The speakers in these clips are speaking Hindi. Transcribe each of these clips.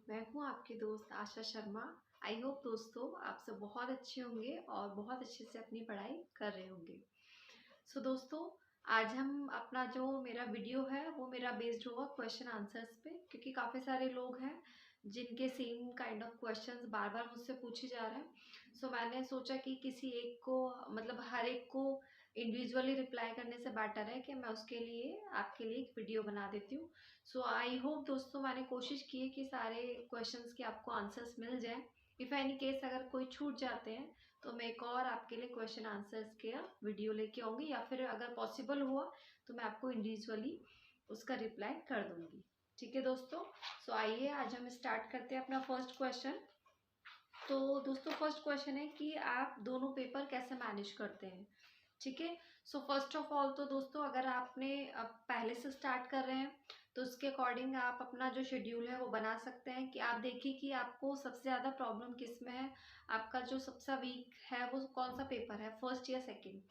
मैं हूँ आपकी दोस्त आशा शर्मा। आई होप दोस्तों आप सब बहुत अच्छे होंगे और बहुत अच्छे से अपनी पढ़ाई कर रहे होंगे। दोस्तों, आज हम अपना जो मेरा वीडियो है वो मेरा बेस्ड होगा क्वेश्चन आंसर्स पे, क्योंकि काफ़ी सारे लोग हैं जिनके सेम काइंड ऑफ क्वेश्चंस बार बार मुझसे पूछे जा रहे हैं। मैंने सोचा कि किसी एक को, मतलब हर एक को इंडिविजुअली रिप्लाई करने से बेटर है कि मैं उसके लिए आपके लिए एक वीडियो बना देती हूँ। आई होप दोस्तों, मैंने कोशिश की है कि सारे क्वेश्चंस के आपको आंसर्स मिल जाएं। इफ़ एनी केस अगर कोई छूट जाते हैं तो मैं एक और आपके लिए क्वेश्चन आंसर्स के वीडियो लेके आऊँगी, या फिर अगर पॉसिबल हुआ तो मैं आपको इंडिविजुअली उसका रिप्लाई कर दूँगी। ठीक है दोस्तों, आइए आज हम स्टार्ट करते हैं अपना फर्स्ट क्वेश्चन। तो दोस्तों, फर्स्ट क्वेश्चन है कि आप दोनों पेपर कैसे मैनेज करते हैं। ठीक है, फर्स्ट ऑफ ऑल तो दोस्तों, अगर आपने पहले से स्टार्ट कर रहे हैं तो उसके अकॉर्डिंग आप अपना जो शेड्यूल है वो बना सकते हैं कि आप देखिए कि आपको सबसे ज़्यादा प्रॉब्लम किस में है, आपका जो सबसे वीक है वो कौन सा पेपर है, फर्स्ट या सेकंड,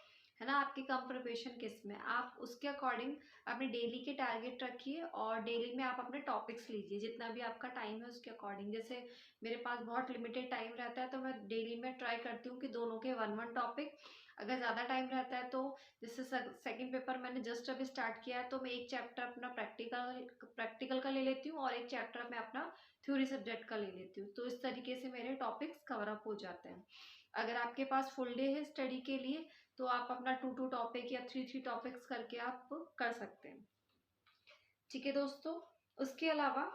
है ना, आपकी कम प्रिपरेशन किस में। आप उसके अकॉर्डिंग अपने डेली के टारगेट रखिए और डेली में आप अपने टॉपिक्स लीजिए जितना भी आपका टाइम है उसके अकॉर्डिंग। जैसे मेरे पास बहुत लिमिटेड टाइम रहता है तो मैं डेली में ट्राई करती हूँ कि दोनों के वन वन टॉपिक। अगर ज़्यादा टाइम रहता है तो जैसे सेकंड पेपर मैंने जस्ट अभी स्टार्ट किया है तो मैं एक चैप्टर अपना प्रैक्टिकल का ले लेती हूँ और एक चैप्टर मैं अपना थ्योरी सब्जेक्ट का ले लेती हूँ। तो इस तरीके से मेरे टॉपिक्स कवर अप हो जाते हैं। अगर आपके पास फुल डे है स्टडी के लिए तो आप अपना टू टू टॉपिक या थ्री थ्री टॉपिक्स करके आप कर सकते हैं। ठीक है दोस्तों, उसके अलावा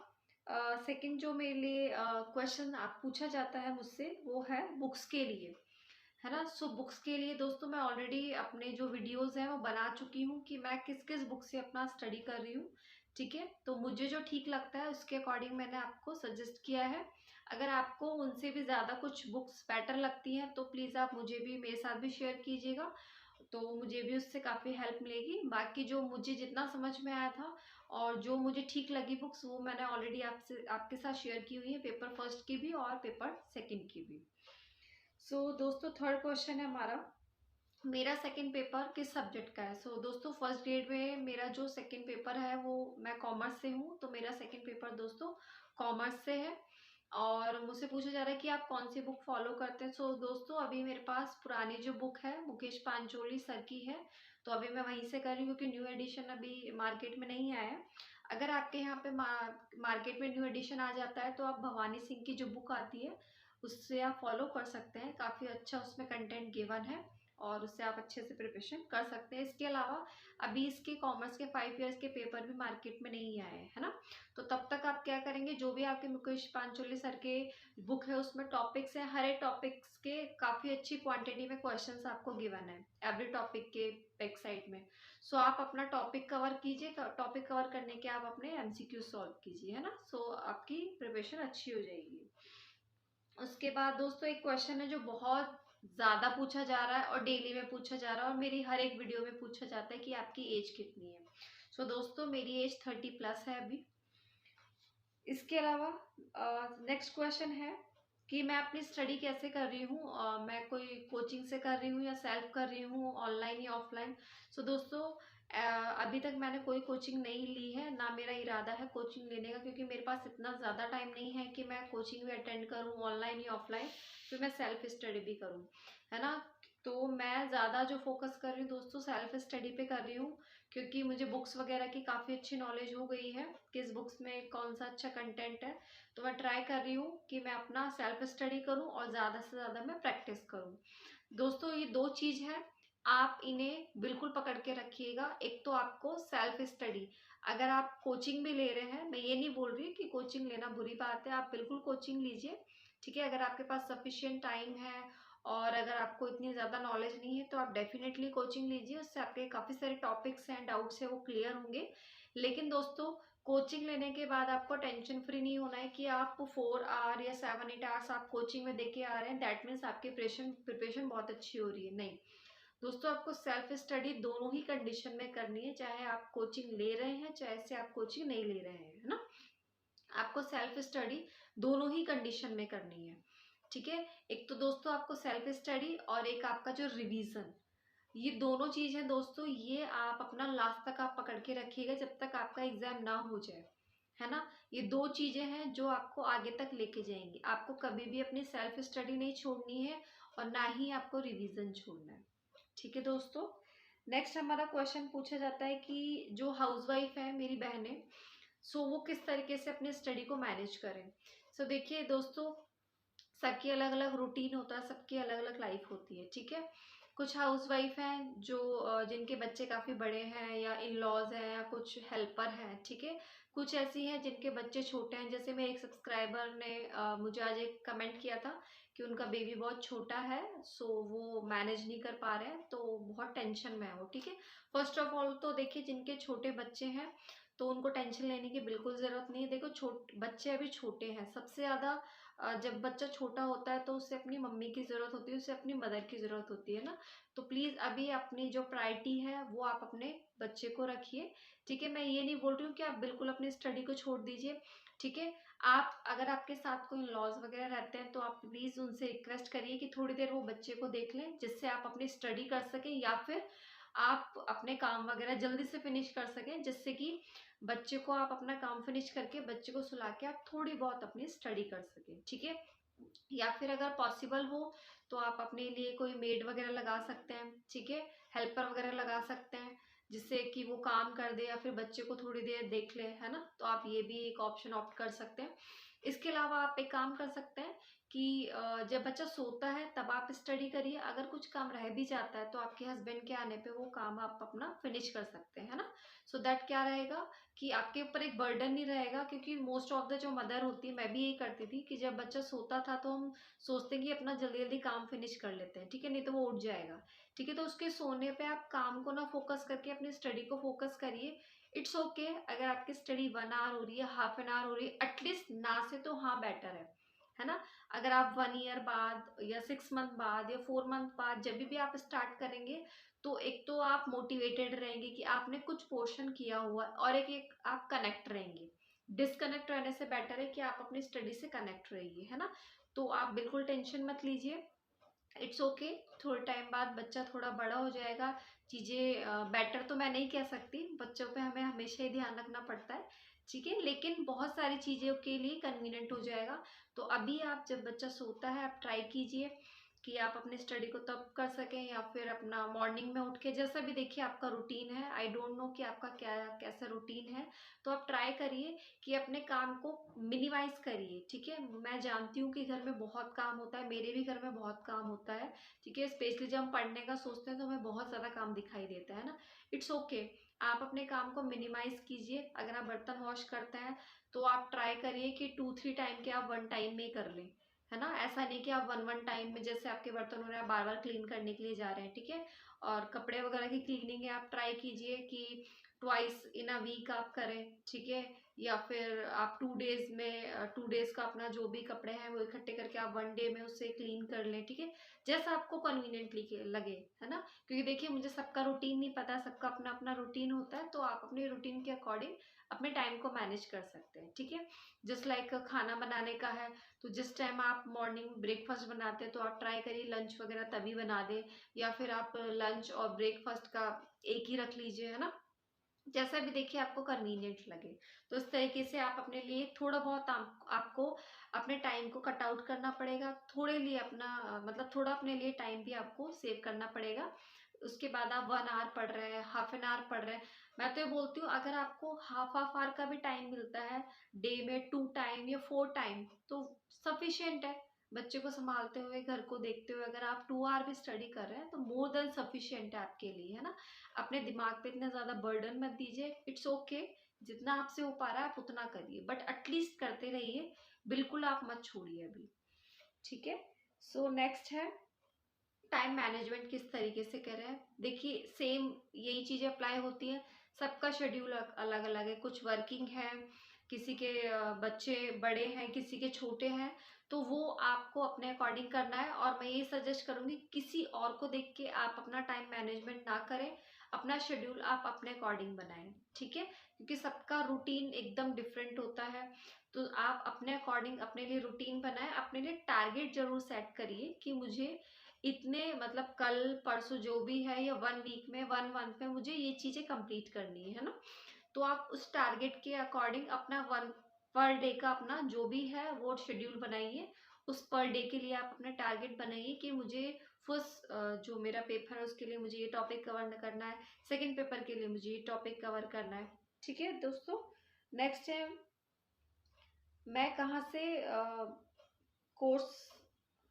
सेकंड जो मेरे लिए क्वेश्चन आप पूछा जाता है मुझसे वो है बुक्स के लिए, है ना। बुक्स के लिए दोस्तों मैं ऑलरेडी अपने जो वीडियोस हैं वो बना चुकी हूँ कि मैं किस किस बुक से अपना स्टडी कर रही हूँ। ठीक है, तो मुझे जो ठीक लगता है उसके अकॉर्डिंग मैंने आपको सजेस्ट किया है। अगर आपको उनसे भी ज़्यादा कुछ बुक्स बेटर लगती हैं तो प्लीज़ आप मुझे भी, मेरे साथ भी शेयर कीजिएगा, तो मुझे भी उससे काफ़ी हेल्प मिलेगी। बाकी जो मुझे जितना समझ में आया था और जो मुझे ठीक लगी बुक्स वो मैंने ऑलरेडी आपसे आपके साथ शेयर की हुई है, पेपर फर्स्ट की भी और पेपर सेकंड की भी। दोस्तों, थर्ड क्वेश्चन है हमारा, मेरा सेकंड पेपर किस सब्जेक्ट का है। दोस्तों, फर्स्ट ग्रेड में मेरा जो सेकंड पेपर है वो, मैं कॉमर्स से हूँ तो मेरा सेकंड पेपर दोस्तों कॉमर्स से है। और मुझसे पूछा जा रहा है कि आप कौन सी बुक फॉलो करते हैं। दोस्तों, अभी मेरे पास पुरानी जो बुक है मुकेश पांचोली सर की है, तो अभी मैं वहीं से कर रही हूँ क्योंकि न्यू एडिशन अभी मार्केट में नहीं आया है। अगर आपके यहाँ पे मार्केट में न्यू एडिशन आ जाता है तो आप भवानी सिंह की जो बुक आती है उससे आप फॉलो कर सकते हैं। काफ़ी अच्छा उसमें कंटेंट गिवन है और उससे आप अच्छे से प्रिपरेशन कर सकते हैं। इसके अलावा अभी इसके कॉमर्स के 5 इयर्स के पेपर भी मार्केट में नहीं आए हैं, है ना। तो तब तक आप क्या करेंगे, जो भी आपके मुकेश पांचोली सर के बुक है उसमें टॉपिक्स हैं, हर एक टॉपिक्स के काफ़ी अच्छी क्वांटिटी में क्वेश्चंस आपको गिवन है एवरी टॉपिक के बैक साइड में। आप अपना टॉपिक कवर कीजिए, टॉपिक कवर करने के आप अपने एमसीक्यू सॉल्व कीजिए, है ना। आपकी प्रिपरेशन अच्छी हो जाएगी। उसके बाद दोस्तों, एक क्वेश्चन है जो बहुत ज़्यादा पूछा जा रहा है और डेली में पूछा जा रहा है और मेरी हर एक वीडियो में पूछा जाता है कि आपकी एज कितनी है। दोस्तों, मेरी एज 30+ है अभी। इसके अलावा नेक्स्ट क्वेश्चन है कि मैं अपनी स्टडी कैसे कर रही हूँ, मैं कोई कोचिंग से कर रही हूँ या सेल्फ कर रही हूँ, ऑनलाइन या ऑफलाइन। दोस्तों, अभी तक मैंने कोई कोचिंग नहीं ली है, ना मेरा इरादा है कोचिंग लेने का, क्योंकि मेरे पास इतना ज़्यादा टाइम नहीं है कि मैं कोचिंग भी अटेंड करूँ ऑनलाइन या ऑफलाइन, फिर मैं सेल्फ स्टडी भी करूँ, है ना। तो मैं ज़्यादा जो फोकस कर रही हूँ दोस्तों सेल्फ स्टडी पे कर रही हूँ, क्योंकि मुझे बुक्स वगैरह की काफ़ी अच्छी नॉलेज हो गई है किस बुक्स में कौन सा अच्छा कंटेंट है। तो मैं ट्राई कर रही हूँ कि मैं अपना सेल्फ स्टडी करूँ और ज़्यादा से ज़्यादा मैं प्रैक्टिस करूँ। दोस्तों, ये दो चीज़ है, आप इन्हें बिल्कुल पकड़ के रखिएगा। एक तो आपको सेल्फ स्टडी, अगर आप कोचिंग भी ले रहे हैं, मैं ये नहीं बोल रही कि कोचिंग लेना बुरी बात है, आप बिल्कुल कोचिंग लीजिए। ठीक है, अगर आपके पास सफिशिएंट टाइम है और अगर आपको इतनी ज़्यादा नॉलेज नहीं है तो आप डेफिनेटली कोचिंग लीजिए, उससे आपके काफ़ी सारे टॉपिक्स हैं, डाउट्स हैं, वो क्लियर होंगे। लेकिन दोस्तों, कोचिंग लेने के बाद आपको टेंशन फ्री नहीं होना है कि आप 4 आवर या 7-8 आवर्स आप कोचिंग में दे के आ रहे हैं, दैट मीन्स आपकी प्रिपरेशन बहुत अच्छी हो रही है, नहीं। दोस्तों, आपको सेल्फ स्टडी दोनों ही कंडीशन में करनी है, चाहे आप कोचिंग ले रहे हैं चाहे से आप कोचिंग नहीं ले रहे हैं, है ना। आपको सेल्फ स्टडी दोनों ही कंडीशन में करनी है। ठीक है, एक तो दोस्तों आपको सेल्फ स्टडी और एक आपका जो रिवीजन, ये दोनों चीज़ है दोस्तों, ये आप अपना लास्ट तक आप पकड़ के रखिएगा जब तक आपका एग्जाम ना हो जाए, है ना। ये 2 चीजें हैं जो आपको आगे तक लेके जाएंगी। आपको कभी भी अपनी सेल्फ स्टडी नहीं छोड़नी है और ना ही आपको रिवीजन छोड़ना है। ठीक है दोस्तों। नेक्स्ट हमारा क्वेश्चन पूछा जाता है कि जो हाउसवाइफ है मेरी बहनें, सो वो किस तरीके से अपने स्टडी को मैनेज करें। सो देखिए दोस्तों, सबकी अलग अलग रूटीन होता है, सबकी अलग अलग लाइफ होती है। ठीक है। कुछ हाउसवाइफ हैं जो जिनके बच्चे काफ़ी बड़े हैं या इन लॉज हैं या कुछ हेल्पर हैं। ठीक है। कुछ ऐसी हैं जिनके बच्चे छोटे हैं। जैसे मेरे एक सब्सक्राइबर ने मुझे आज एक कमेंट किया था कि उनका बेबी बहुत छोटा है, सो वो मैनेज नहीं कर पा रहे हैं, तो बहुत टेंशन में है वो। ठीक है। फर्स्ट ऑफ ऑल तो देखिए, जिनके छोटे बच्चे हैं तो उनको टेंशन लेने की बिल्कुल ज़रूरत नहीं है। देखो, बच्चे अभी छोटे हैं। सबसे ज़्यादा जब बच्चा छोटा होता है तो उसे अपनी मम्मी की ज़रूरत होती है, उसे अपनी मदर की ज़रूरत होती है ना। तो प्लीज़ अभी अपनी जो प्रायोरिटी है वो आप अपने बच्चे को रखिए। ठीक है। मैं ये नहीं बोल रही हूँ कि आप बिल्कुल अपनी स्टडी को छोड़ दीजिए। ठीक है। आप अगर आपके साथ कोई लॉज वगैरह रहते हैं तो आप प्लीज़ उनसे रिक्वेस्ट करिए कि थोड़ी देर वो बच्चे को देख लें, जिससे आप अपनी स्टडी कर सकें, या फिर आप अपने काम वगैरह जल्दी से फिनिश कर सकें, जिससे कि बच्चे को आप अपना काम फिनिश करके बच्चे को सुला के आप थोड़ी बहुत अपनी स्टडी कर सकें। ठीक है। या फिर अगर पॉसिबल हो तो आप अपने लिए कोई मेड वगैरह लगा सकते हैं। ठीक है। हेल्पर वगैरह लगा सकते हैं, जिससे कि वो काम कर दे या फिर बच्चे को थोड़ी देर देख ले, है ना। तो आप ये भी एक ऑप्शन ऑप्ट कर सकते हैं। इसके अलावा आप एक काम कर सकते हैं कि जब बच्चा सोता है तब आप स्टडी करिए। अगर कुछ काम रह भी जाता है तो आपके हस्बैंड के आने पे वो काम आप अपना फिनिश कर सकते हैं, है ना। सो दैट क्या रहेगा कि आपके ऊपर एक बर्डन नहीं रहेगा। क्योंकि मोस्ट ऑफ द जो मदर होती है, मैं भी यही करती थी कि जब बच्चा सोता था तो हम सोचते हैं कि अपना जल्दी जल्दी काम फिनिश कर लेते हैं। ठीक है। नहीं तो वो उठ जाएगा। ठीक है। तो उसके सोने पे आप काम को ना फोकस करके अपनी स्टडी को फोकस करिए। इट्स ओके अगर आपकी स्टडी 1 आवर हो रही है, हाफ एन आवर हो रही है, एटलीस्ट ना से तो हाँ बेटर है ना। अगर आप 1 ईयर बाद या 6 मंथ बाद या 4 मंथ बाद जब भी आप स्टार्ट करेंगे, तो एक तो आप मोटिवेटेड रहेंगे कि आपने कुछ पोर्शन किया हुआ, और एक आप कनेक्ट रहेंगे। डिसकनेक्ट रहने से बेटर है कि आप अपनी स्टडी से कनेक्ट रहिए, है ना। तो आप बिल्कुल टेंशन मत लीजिए। It's okay. थोड़े टाइम बाद बच्चा थोड़ा बड़ा हो जाएगा, चीज़ें बेटर तो मैं नहीं कह सकती, बच्चों पे हमें हमेशा ही ध्यान रखना पड़ता है। ठीक है। लेकिन बहुत सारी चीज़ों के लिए कन्वीनियंट हो जाएगा। तो अभी आप जब बच्चा सोता है आप ट्राई कीजिए कि आप अपनी स्टडी को तब कर सकें, या फिर अपना मॉर्निंग में उठ के, जैसा भी देखिए आपका रूटीन है। आई डोंट नो कि आपका क्या कैसा रूटीन है, तो आप ट्राई करिए कि अपने काम को मिनिमाइज करिए। ठीक है। मैं जानती हूँ कि घर में बहुत काम होता है, मेरे भी घर में बहुत काम होता है। ठीक है। स्पेशली जब हम पढ़ने का सोचते हैं तो हमें बहुत ज़्यादा काम दिखाई देता है ना। It's okay. आप अपने काम को मिनिमाइज कीजिए। अगर आप बर्तन वॉश करते हैं तो आप ट्राई करिए कि 2-3 टाइम के आप 1 टाइम में ही कर लें, है ना। ऐसा नहीं कि आप वन वन टाइम में, जैसे आपके बर्तन हो रहे हैं, बार बार क्लीन करने के लिए जा रहे हैं। ठीक है। और कपड़े वगैरह की क्लीनिंग है, आप ट्राई कीजिए कि ट्वाइस इन अ वीक आप करें। ठीक है। या फिर आप 2 डेज में 2 डेज का अपना जो भी कपड़े हैं वो इकट्ठे करके आप 1 डे में उससे क्लीन कर लें। ठीक है। जैसा आपको कन्वीनियंटली लगे, है ना। क्योंकि देखिए, मुझे सबका रूटीन नहीं पता, सबका अपना अपना रूटीन होता है, तो आप अपने रूटीन के अकॉर्डिंग अपने टाइम को मैनेज कर सकते हैं। ठीक है। जस्ट लाइक खाना बनाने का है, तो जिस टाइम आप मॉर्निंग ब्रेकफास्ट बनाते हैं तो आप ट्राई करिए लंच वगैरह तभी बना दें, या फिर आप लंच और ब्रेकफास्ट का एक ही रख लीजिए, है ना। जैसा भी देखिए आपको कन्वीनियंट लगे। तो इस तरीके से आप अपने लिए थोड़ा बहुत आपको अपने टाइम को कट आउट करना पड़ेगा। थोड़े लिए अपना मतलब थोड़ा अपने लिए टाइम भी आपको सेव करना पड़ेगा। उसके बाद आप 1 आवर पढ़ रहे हैं, हाफ एन आवर पढ़ रहे हैं, मैं तो ये बोलती हूँ अगर आपको हाफ हाफ आवर का भी टाइम मिलता है डे में, 2 टाइम या 4 टाइम, तो सफिशियंट है। बच्चे को संभालते हुए, घर को देखते हुए अगर आप 2 आवर भी स्टडी कर रहे हैं तो मोर देन सफिशियंट है आपके लिए, है ना। अपने दिमाग पे इतना ज़्यादा बर्डन मत दीजिए। It's okay. जितना आपसे हो पा रहा है आप उतना करिए, बट एटलीस्ट करते रहिए। बिल्कुल आप मत छोड़िए अभी। ठीक है। सो नेक्स्ट है टाइम मैनेजमेंट किस तरीके से करें। देखिए, सेम यही चीज़ें अप्लाई होती है। सबका शेड्यूल अलग अलग है। कुछ वर्किंग है, किसी के बच्चे बड़े हैं, किसी के छोटे हैं, तो वो आपको अपने अकॉर्डिंग करना है। और मैं ये सजेस्ट करूँगी किसी और को देख के आप अपना टाइम मैनेजमेंट ना करें। अपना शेड्यूल आप अपने अकॉर्डिंग बनाएं। ठीक है। क्योंकि सबका रूटीन एकदम डिफरेंट होता है। तो आप अपने अकॉर्डिंग अपने लिए रूटीन बनाएं। अपने लिए टारगेट जरूर सेट करिए कि मुझे इतने, मतलब कल परसों जो भी है, या 1 वीक में, 1 मंथ में मुझे ये चीज़ें कंप्लीट करनी है ना। तो आप उस टारगेट के अकॉर्डिंग अपना वन पर डे का अपना जो भी है वो शेड्यूल बनाइए। उस पर डे के लिए आप अपना टारगेट बनाइए कि मुझे फर्स्ट जो मेरा पेपर है उसके लिए मुझे ये टॉपिक कवर करना है, सेकंड पेपर के लिए मुझे ये टॉपिक कवर करना है। ठीक है दोस्तों। नेक्स्ट है मैं कहाँ से कोर्स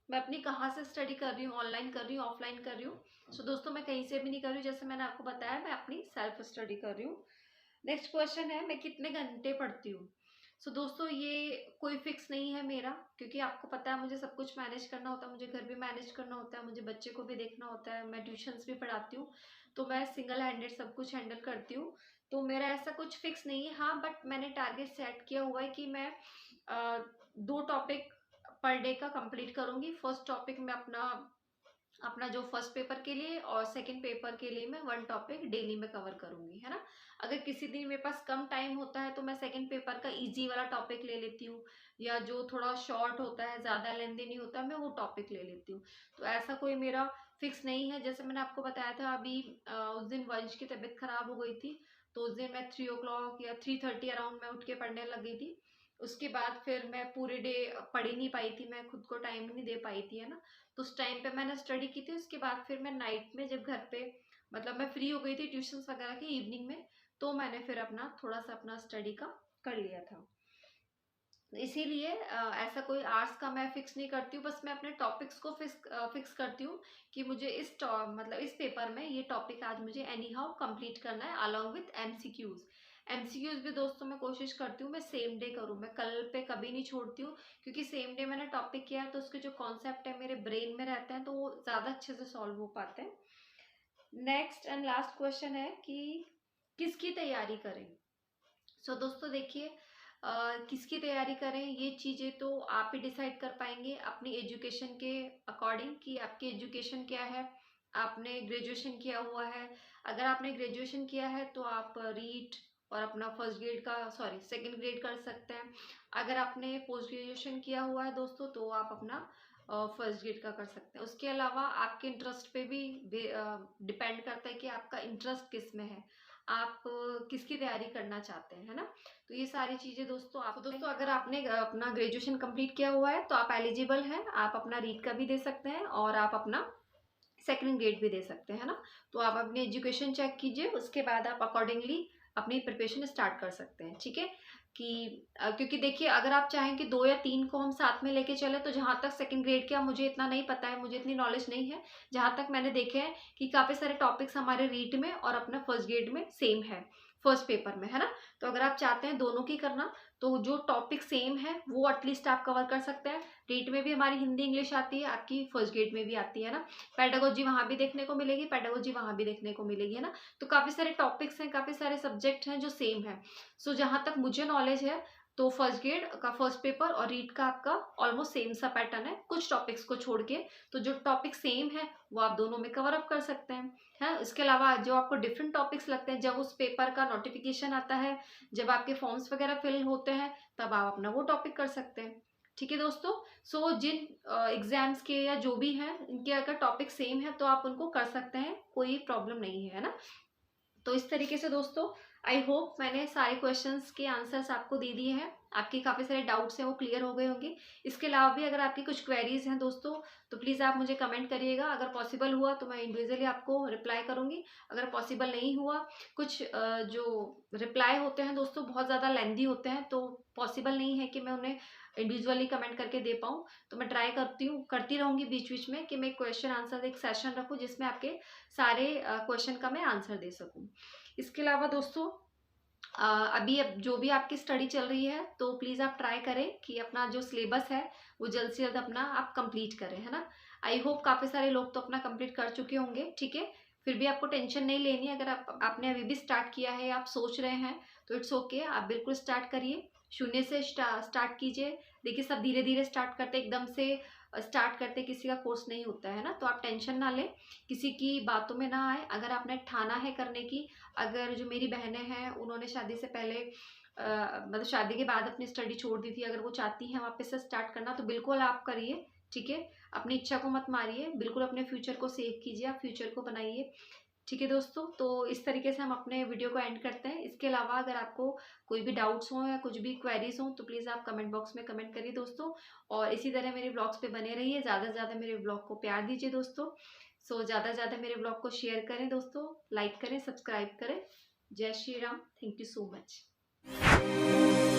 मैं अपनी कहाँ से स्टडी कर रही हूँ, ऑनलाइन कर रही हूँ, ऑफलाइन कर रही हूँ। सो दोस्तों मैं कहीं से भी नहीं कर रही हूँ, जैसे मैंने आपको बताया मैं अपनी सेल्फ स्टडी कर रही हूँ। नेक्स्ट क्वेश्चन है मैं कितने घंटे पढ़ती हूँ। सो दोस्तों ये कोई फिक्स नहीं है मेरा, क्योंकि आपको पता है मुझे सब कुछ मैनेज करना होता है, मुझे घर भी मैनेज करना होता है, मुझे बच्चे को भी देखना होता है, मैं ट्यूशन्स भी पढ़ाती हूँ, तो मैं सिंगल हैंडेड सब कुछ हैंडल करती हूँ। तो मेरा ऐसा कुछ फिक्स नहीं है। हाँ बट मैंने टारगेट सेट किया हुआ है कि मैं 2 टॉपिक पर डे का कंप्लीट करूँगी। फर्स्ट टॉपिक मैं अपना अपना जो फर्स्ट पेपर के लिए और सेकंड पेपर के लिए मैं 1 टॉपिक डेली में कवर करूँगी, है ना। अगर किसी दिन मेरे पास कम टाइम होता है तो मैं सेकंड पेपर का ईज़ी वाला टॉपिक ले लेती हूँ, या जो थोड़ा शॉर्ट होता है, ज़्यादा लेंथी नहीं होता, मैं वो टॉपिक ले लेती हूँ। तो ऐसा कोई मेरा फिक्स नहीं है। जैसे मैंने आपको बताया था अभी उस दिन वंश की तबीयत खराब हो गई थी, तो उस दिन मैं 3 ओ क्लॉक या 3:30 अराउंड मैं उठ के पढ़ने लग गई थी। उसके बाद फिर मैं पूरे डे पढ़ ही नहीं पाई थी, मैं खुद को टाइम नहीं दे पाई थी, है ना। तो उस टाइम पे मैंने स्टडी की थी। उसके बाद फिर मैं नाइट में जब घर पे मतलब मैं फ्री हो गई थी ट्यूशन्स वगैरह की इवनिंग में, तो मैंने फिर अपना थोड़ा सा अपना स्टडी का कर लिया था। तो इसीलिए ऐसा कोई आर्ट्स का मैं फिक्स नहीं करती हूँ, बस मैं अपने टॉपिक्स को फिक्स करती हूँ कि मुझे मतलब इस पेपर में ये टॉपिक आज मुझे एनी हाउ कम्प्लीट करना है अलॉन्ग विथ एमसीक्यूज। एमसीक्यूज भी दोस्तों मैं कोशिश करती हूँ मैं सेम डे करूँ, मैं कल पे कभी नहीं छोड़ती हूँ, क्योंकि सेम डे मैंने टॉपिक किया है तो उसके जो कॉन्सेप्ट है मेरे ब्रेन में रहते हैं, तो वो ज़्यादा अच्छे से सॉल्व हो पाते हैं। नेक्स्ट एंड लास्ट क्वेश्चन है कि किसकी तैयारी करें। सो दोस्तों देखिए किसकी तैयारी करें ये चीज़ें तो आप ही डिसाइड कर पाएंगे अपनी एजुकेशन के अकॉर्डिंग कि आपकी एजुकेशन क्या है। आपने ग्रेजुएशन किया हुआ है, अगर आपने ग्रेजुएशन किया है तो आप रीट और अपना फर्स्ट ग्रेड का सॉरी सेकंड ग्रेड कर सकते हैं। अगर आपने पोस्ट ग्रेजुएशन किया हुआ है दोस्तों तो आप अपना फर्स्ट ग्रेड का कर सकते हैं। उसके अलावा आपके इंटरेस्ट पे भी डिपेंड करता है कि आपका इंटरेस्ट किस में है, आप किसकी तैयारी करना चाहते हैं, है ना। तो ये सारी चीज़ें दोस्तों आप दोस्तों अगर आपने अपना ग्रेजुएशन कंप्लीट किया हुआ है तो आप एलिजिबल हैं, आप अपना रीट का भी दे सकते हैं और आप अपना सेकंड ग्रेड भी दे सकते हैं, है ना। तो आप अपनी एजुकेशन चेक कीजिए, उसके बाद आप अकॉर्डिंगली अपनी प्रिपरेशन स्टार्ट कर सकते हैं। ठीक है कि क्योंकि देखिए अगर आप चाहें कि 2 या 3 को हम साथ में लेके चले, तो जहाँ तक सेकंड ग्रेड का मुझे इतना नहीं पता है, मुझे इतनी नॉलेज नहीं है, जहाँ तक मैंने देखे हैं कि काफ़ी सारे टॉपिक्स हमारे रीट में और अपना फर्स्ट ग्रेड में सेम है, फर्स्ट पेपर में, है ना। तो अगर आप चाहते हैं दोनों की करना तो जो टॉपिक सेम है वो एटलीस्ट आप कवर कर सकते हैं। रीट में भी हमारी हिंदी इंग्लिश आती है, आपकी फर्स्ट ग्रेड में भी आती है ना। पेडागोजी वहाँ भी देखने को मिलेगी, पेडागोजी वहाँ भी देखने को मिलेगी, है ना। तो काफ़ी सारे टॉपिक्स हैं, काफ़ी सारे सब्जेक्ट हैं जो सेम है। सो जहाँ तक मुझे नॉलेज है तो फर्स्ट ग्रेड का फर्स्ट पेपर और रीट का आपका ऑलमोस्ट सेम सा पैटर्न है, कुछ टॉपिक्स को छोड़ के। तो जो टॉपिक सेम है वो आप दोनों में कवर अप कर सकते हैं, है। इसके अलावा जो आपको डिफरेंट टॉपिक्स लगते हैं, जब उस पेपर का नोटिफिकेशन आता है, जब आपके फॉर्म्स वगैरह फिल होते हैं, तब आप अपना वो टॉपिक कर सकते हैं। ठीक है दोस्तों। सो जिन एग्जाम्स के या जो भी हैं इनके अगर टॉपिक सेम है तो आप उनको कर सकते हैं, कोई प्रॉब्लम नहीं है ना। तो इस तरीके से दोस्तों आई होप मैंने सारे क्वेश्चंस के आंसर्स आपको दे दिए हैं, आपके काफ़ी सारे डाउट्स हैं वो क्लियर हो गए होंगे। इसके अलावा भी अगर आपकी कुछ क्वेरीज हैं दोस्तों तो प्लीज़ आप मुझे कमेंट करिएगा, अगर पॉसिबल हुआ तो मैं इंडिविजुअली आपको रिप्लाई करूँगी। अगर पॉसिबल नहीं हुआ, कुछ जो रिप्लाई होते हैं दोस्तों बहुत ज़्यादा लेंदी होते हैं, तो पॉसिबल नहीं है कि मैं उन्हें इंडिविजुअली कमेंट करके दे पाऊँ, तो मैं ट्राई करती रहूँगी बीच बीच में कि मैं क्वेश्चन आंसर एक सेशन रखूँ जिसमें आपके सारे क्वेश्चन का मैं आंसर दे सकूँ। इसके अलावा दोस्तों अभी अब जो भी आपकी स्टडी चल रही है तो प्लीज़ आप ट्राई करें कि अपना जो सिलेबस है वो जल्द से जल्द अपना आप कंप्लीट करें, है ना। आई होप काफ़ी सारे लोग तो अपना कंप्लीट कर चुके होंगे। ठीक है, फिर भी आपको टेंशन नहीं लेनी है, अगर आपने अभी भी स्टार्ट किया है या आप सोच रहे हैं तो इट्स ओके, आप बिल्कुल स्टार्ट करिए, शून्य से स्टार्ट कीजिए। देखिए सब धीरे धीरे स्टार्ट करते, एकदम से स्टार्ट करते किसी का कोर्स नहीं होता है ना। तो आप टेंशन ना लें, किसी की बातों में ना आए। अगर आपने ठाना है करने की, अगर जो मेरी बहनें हैं उन्होंने शादी से पहले मतलब शादी के बाद अपनी स्टडी छोड़ दी थी, अगर वो चाहती हैं वापस से स्टार्ट करना तो बिल्कुल आप करिए। ठीक है, अपनी इच्छा को मत मारिए, बिल्कुल अपने फ्यूचर को सेव कीजिए, आप फ्यूचर को बनाइए। ठीक है दोस्तों, तो इस तरीके से हम अपने वीडियो को एंड करते हैं। इसके अलावा अगर आपको कोई भी डाउट्स हो या कुछ भी क्वेरीज हो तो प्लीज़ आप कमेंट बॉक्स में कमेंट करिए दोस्तों। और इसी तरह मेरे ब्लॉग्स पे बने रहिए, ज़्यादा से ज़्यादा मेरे ब्लॉग को प्यार दीजिए दोस्तों। सो ज़्यादा से ज़्यादा मेरे ब्लॉग को शेयर करें दोस्तों, लाइक करें, सब्सक्राइब करें। जय Shri Ram. Thank you so much.